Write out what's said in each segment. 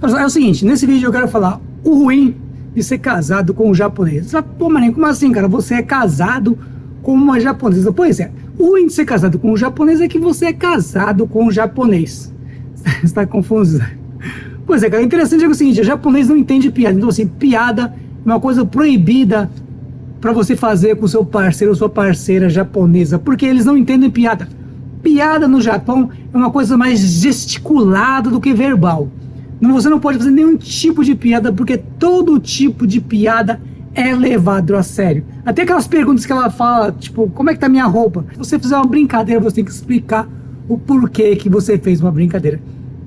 É o seguinte, nesse vídeo eu quero falar o ruim de ser casado com um japonês. Pô, maninho, como assim, cara? Você é casado com uma japonesa? Pois é, o ruim de ser casado com um japonês é que você é casado com um japonês. Você tá confuso? Pois é, cara, o interessante é o seguinte, o japonês não entende piada. Então, assim, piada é uma coisa proibida para você fazer com seu parceiro ou sua parceira japonesa, porque eles não entendem piada. Piada no Japão é uma coisa mais gesticulada do que verbal. Você não pode fazer nenhum tipo de piada, porque todo tipo de piada é levado a sério. Até aquelas perguntas que ela fala, tipo, como é que tá minha roupa? Se você fizer uma brincadeira, você tem que explicar o porquê que você fez uma brincadeira.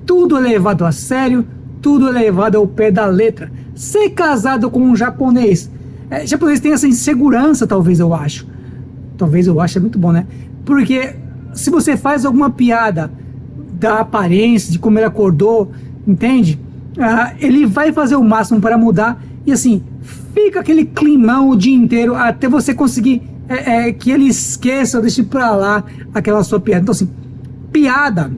Tudo é levado a sério, tudo é levado ao pé da letra. Ser casado com um japonês, japonês tem essa insegurança, talvez eu acho. Talvez eu acho, é muito bom, né? Porque se você faz alguma piada da aparência, de como ele acordou, entende? Ele vai fazer o máximo para mudar e assim, fica aquele climão o dia inteiro até você conseguir que ele esqueça ou deixe pra lá aquela sua piada. Então assim, piada,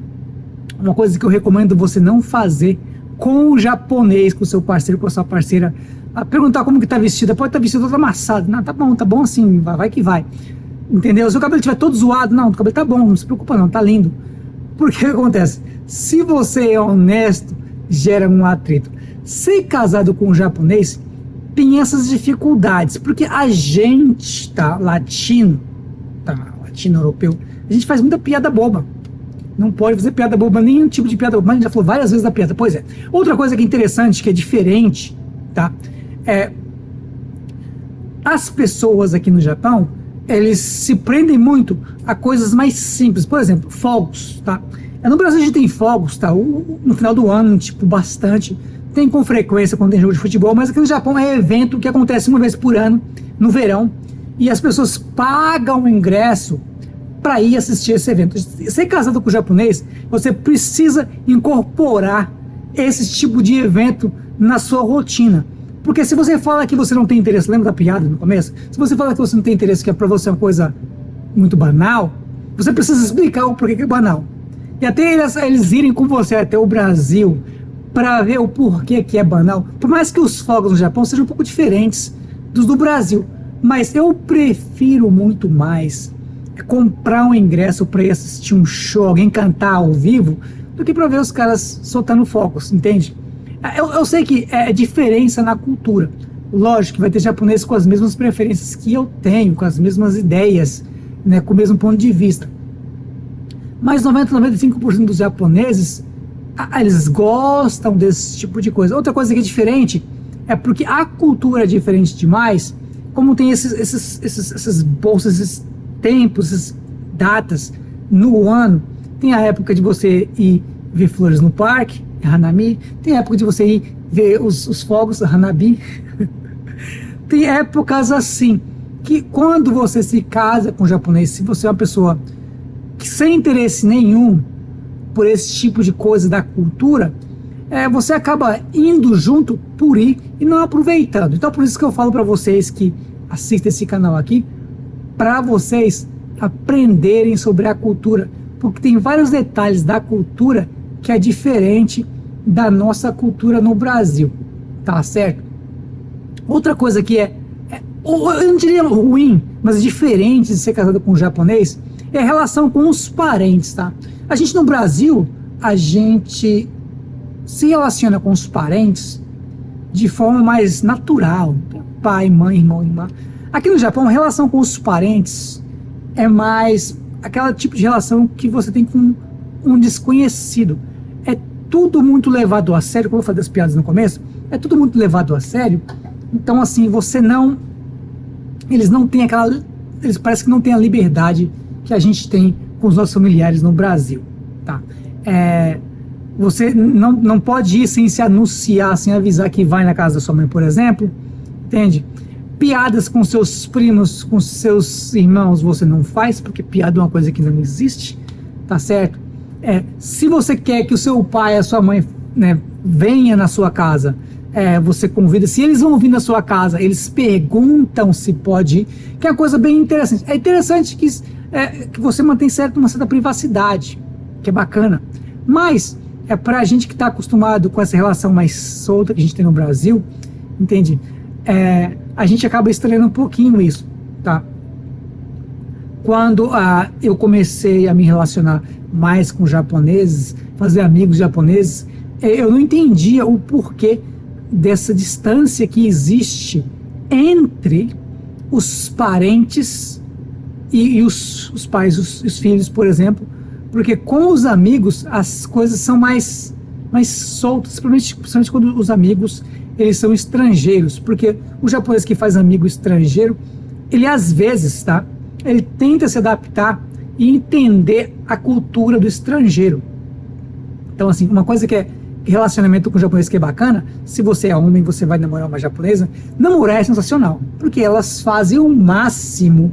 uma coisa que eu recomendo você não fazer com o japonês, com o seu parceiro, com a sua parceira. Perguntar como que tá vestida, pode estar vestido todo amassado. Não, tá bom assim, vai que vai. Entendeu? Se o cabelo estiver todo zoado, não, o cabelo tá bom, não se preocupa não, tá lindo. Porque o que acontece? Se você é honesto, gera um atrito. Ser casado com um japonês tem essas dificuldades, porque a gente, latino europeu, a gente faz muita piada boba. Não pode fazer piada boba, nenhum tipo de piada boba, mas a gente já falou várias vezes da piada. Pois é. Outra coisa que é interessante, que é diferente, tá? As pessoas aqui no Japão, eles se prendem muito a coisas mais simples. Por exemplo, fogos, tá? No Brasil a gente tem fogos, tá? No final do ano, tipo, bastante. Tem com frequência quando tem jogo de futebol, mas aqui no Japão é evento que acontece uma vez por ano, no verão, e as pessoas pagam o ingresso para ir assistir esse evento. Ser casado com o japonês, você precisa incorporar esse tipo de evento na sua rotina. Porque se você fala que você não tem interesse, lembra da piada no começo? Se você fala que você não tem interesse, que é para você uma coisa muito banal, você precisa explicar o porquê que é banal. E até eles irem com você até o Brasil para ver o porquê que é banal. Por mais que os fogos no Japão sejam um pouco diferentes dos do Brasil, mas eu prefiro muito mais comprar um ingresso para ir assistir um show, alguém cantar ao vivo, do que para ver os caras soltando fogos, entende? Eu sei que é diferença na cultura. Lógico que vai ter japonês com as mesmas preferências que eu tenho, com as mesmas ideias, né, com o mesmo ponto de vista. Mas 95% dos japoneses, eles gostam desse tipo de coisa. Outra coisa que é diferente é porque a cultura é diferente demais, como tem essas bolsas, esses tempos, essas datas no ano. Tem a época de você ir ver flores no parque, Hanami. Tem a época de você ir ver os fogos, Hanabi. Tem épocas assim, que quando você se casa com um japonês, se você é uma pessoa que sem interesse nenhum por esse tipo de coisa da cultura, você acaba indo junto por ir e não aproveitando. Então por isso que eu falo para vocês que assistem esse canal aqui, para vocês aprenderem sobre a cultura, porque tem vários detalhes da cultura que é diferente da nossa cultura no Brasil, tá certo? Outra coisa que eu não diria ruim, mas diferente de ser casado com um japonês, é a relação com os parentes, tá? A gente no Brasil, a gente se relaciona com os parentes de forma mais natural, pai, mãe, irmão, irmã. Aqui no Japão, a relação com os parentes é mais aquela tipo de relação que você tem com um desconhecido. É tudo muito levado a sério, como eu falei das piadas no começo, é tudo muito levado a sério. Então assim, eles não têm eles parecem que não têm a liberdade que a gente tem com os nossos familiares no Brasil, tá? Você não pode ir sem se anunciar, sem avisar que vai na casa da sua mãe, por exemplo, entende? Piadas com seus primos, com seus irmãos, você não faz, porque piada é uma coisa que não existe, tá certo? Se você quer que o seu pai, a sua mãe, né, venha na sua casa, você convida. Se eles vão vir na sua casa, eles perguntam se pode ir, que é uma coisa bem interessante. É interessante que você mantém uma certa privacidade, que é bacana. Mas pra gente que está acostumado com essa relação mais solta que a gente tem no Brasil, entende? A gente acaba estranhando um pouquinho isso, tá? Quando eu comecei a me relacionar mais com japoneses, fazer amigos japoneses, eu não entendia o porquê dessa distância que existe entre os parentes e os pais, os filhos, por exemplo, porque com os amigos as coisas são mais soltas, principalmente quando os amigos eles são estrangeiros, porque o japonês que faz amigo estrangeiro, ele às vezes, tá? Ele tenta se adaptar e entender a cultura do estrangeiro. Então, assim, uma coisa que é relacionamento com o japonês que é bacana, se você é homem, você vai namorar uma japonesa, namorar é sensacional, porque elas fazem o máximo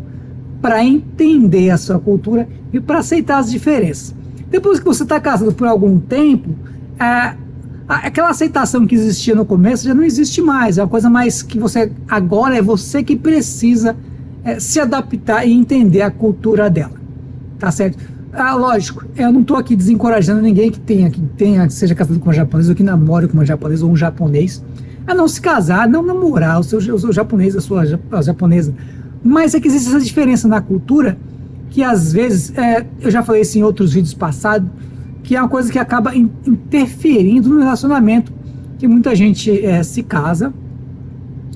para entender a sua cultura e para aceitar as diferenças. Depois que você está casado por algum tempo, aquela aceitação que existia no começo já não existe mais, é uma coisa mais que agora é você que precisa se adaptar e entender a cultura dela, tá certo? Lógico, eu não estou aqui desencorajando ninguém que seja casado com uma japonesa, ou que namore com uma japonesa ou um japonês, a não se casar, não namorar o seu japonês, a japonesa. Mas é que existe essa diferença na cultura, que às vezes, eu já falei isso em outros vídeos passados, que é uma coisa que acaba interferindo no relacionamento, que muita gente se casa,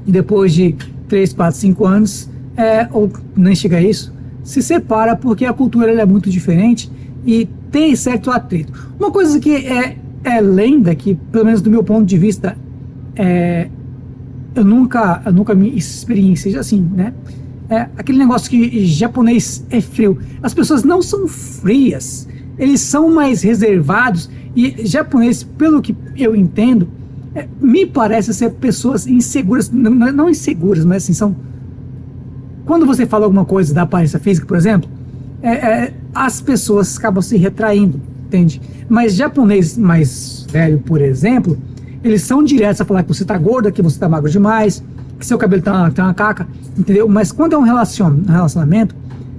e depois de 3, 4, 5 anos, ou nem chega a isso, se separa porque a cultura é muito diferente e tem certo atrito. Uma coisa que é lenda, que pelo menos do meu ponto de vista, eu nunca me experienciei assim, né? Aquele negócio que japonês é frio. As pessoas não são frias, eles são mais reservados, e japonês, pelo que eu entendo, me parece ser pessoas inseguras, não inseguras, mas assim, são... Quando você fala alguma coisa da aparência física, por exemplo, as pessoas acabam se retraindo, entende? Mas japonês mais velho, por exemplo, eles são diretos a falar que você está gorda, que você está magro demais, que seu cabelo tá uma caca, entendeu? Mas quando é um relacionamento,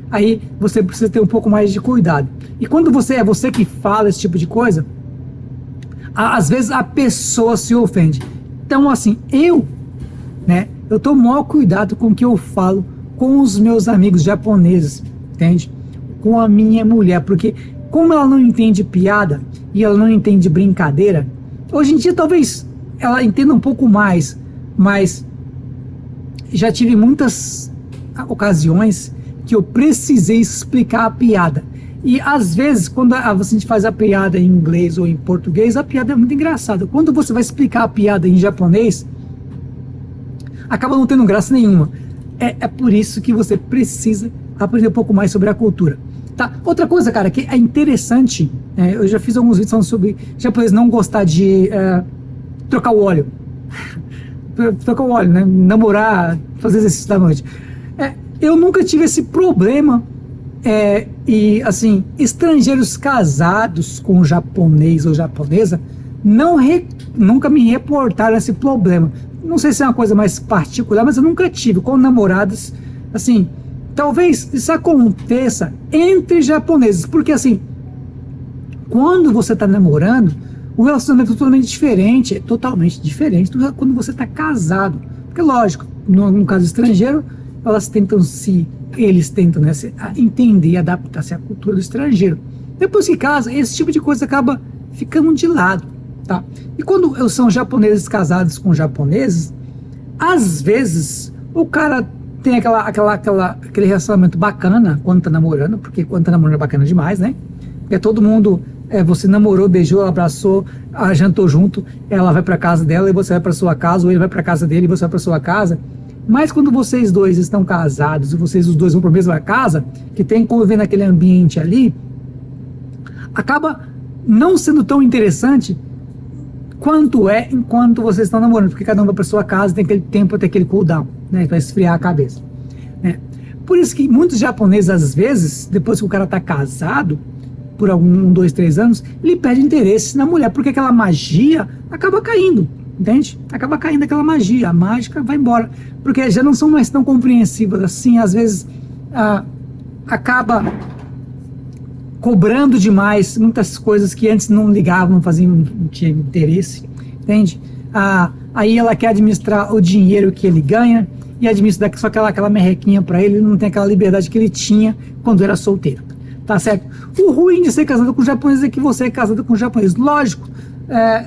aí você precisa ter um pouco mais de cuidado. E quando é você que fala esse tipo de coisa, às vezes a pessoa se ofende. Então, assim, eu tomo maior cuidado com o que eu falo com os meus amigos japoneses, entende? Com a minha mulher, porque como ela não entende piada e ela não entende brincadeira, hoje em dia talvez ela entenda um pouco mais, mas já tive muitas ocasiões que eu precisei explicar a piada. E às vezes, quando a gente faz a piada em inglês ou em português, a piada é muito engraçada. Quando você vai explicar a piada em japonês, acaba não tendo graça nenhuma. É por isso que você precisa aprender um pouco mais sobre a cultura. Tá? Outra coisa, cara, que é interessante, eu já fiz alguns vídeos falando sobre japonês não gostar de trocar o óleo. Trocar o óleo, né? Namorar, fazer exercício da noite. Eu nunca tive esse problema. E, assim, estrangeiros casados com japonês ou japonesa nunca me reportaram esse problema. Não sei se é uma coisa mais particular, mas eu nunca tive com namoradas, assim, talvez isso aconteça entre japoneses, porque assim, quando você está namorando, o relacionamento é totalmente diferente do quando você está casado, porque lógico, no caso estrangeiro, eles tentam entender e adaptar-se à cultura do estrangeiro. Depois que casa, esse tipo de coisa acaba ficando de lado, tá? E quando são japoneses casados com japoneses, às vezes o cara tem aquele relacionamento bacana quando tá namorando, porque quando tá namorando é bacana demais, né? Todo mundo, você namorou, beijou, abraçou, jantou junto, ela vai para casa dela e você vai para sua casa, ou ele vai para casa dele e você vai para sua casa. Mas quando vocês dois estão casados e vocês os dois vão para a mesma casa, que tem que conviver naquele ambiente ali, acaba não sendo tão interessante quanto enquanto vocês estão namorando, porque cada um vai para sua casa, tem aquele tempo até aquele cooldown, né, para esfriar a cabeça, né? Por isso que muitos japoneses, às vezes, depois que o cara está casado, por 1, 2, 3 anos, ele perde interesse na mulher, porque aquela magia acaba caindo, entende? Acaba caindo aquela magia, a mágica vai embora, porque já não são mais tão compreensivas assim, às vezes acaba cobrando demais muitas coisas que antes não ligavam, não faziam, não tinha interesse, entende? Aí ela quer administrar o dinheiro que ele ganha e administra só aquela merrequinha para ele, não tem aquela liberdade que ele tinha quando era solteiro, tá certo? O ruim de ser casado com japonês é que você é casado com japonês. Lógico,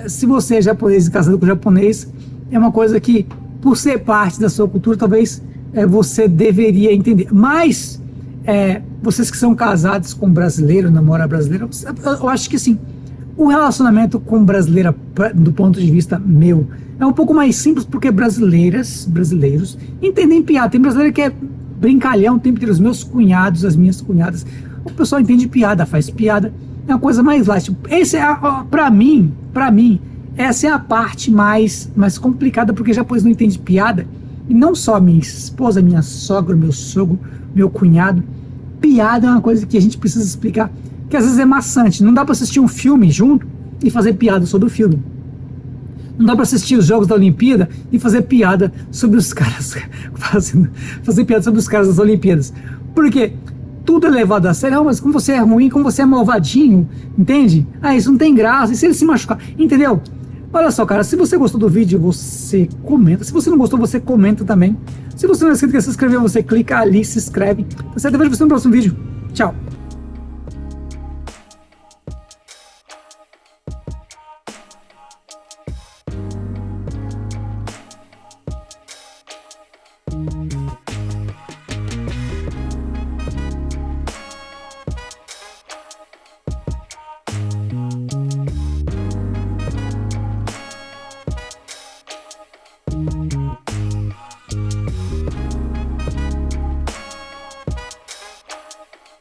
se você é japonês e casado com japonês, é uma coisa que, por ser parte da sua cultura, talvez você deveria entender. Mas vocês que são casados com brasileiro, namora brasileiro, eu acho que sim. O relacionamento com brasileira, do ponto de vista meu, é um pouco mais simples porque brasileiros entendem piada. Tem brasileiro que é brincalhão o tempo inteiro. Os meus cunhados, as minhas cunhadas, o pessoal entende piada, faz piada. É uma coisa mais light. Pra mim, essa é a parte mais complicada, porque japonês não entende piada. E não só minha esposa, minha sogra, meu sogro, meu cunhado. Piada é uma coisa que a gente precisa explicar, que às vezes é maçante. Não dá para assistir um filme junto e fazer piada sobre o filme. Não dá para assistir os Jogos da Olimpíada e fazer piada sobre os caras fazer piada sobre os caras das Olimpíadas. Porque tudo é levado a sério. Mas como você é ruim, como você é malvadinho, entende? Isso não tem graça. E se ele se machucar, entendeu? Olha só, cara, se você gostou do vídeo, você comenta. Se você não gostou, você comenta também. Se você não é inscrito, quer se inscrever, você clica ali, se inscreve. Tá certo? Eu vejo você no próximo vídeo. Tchau.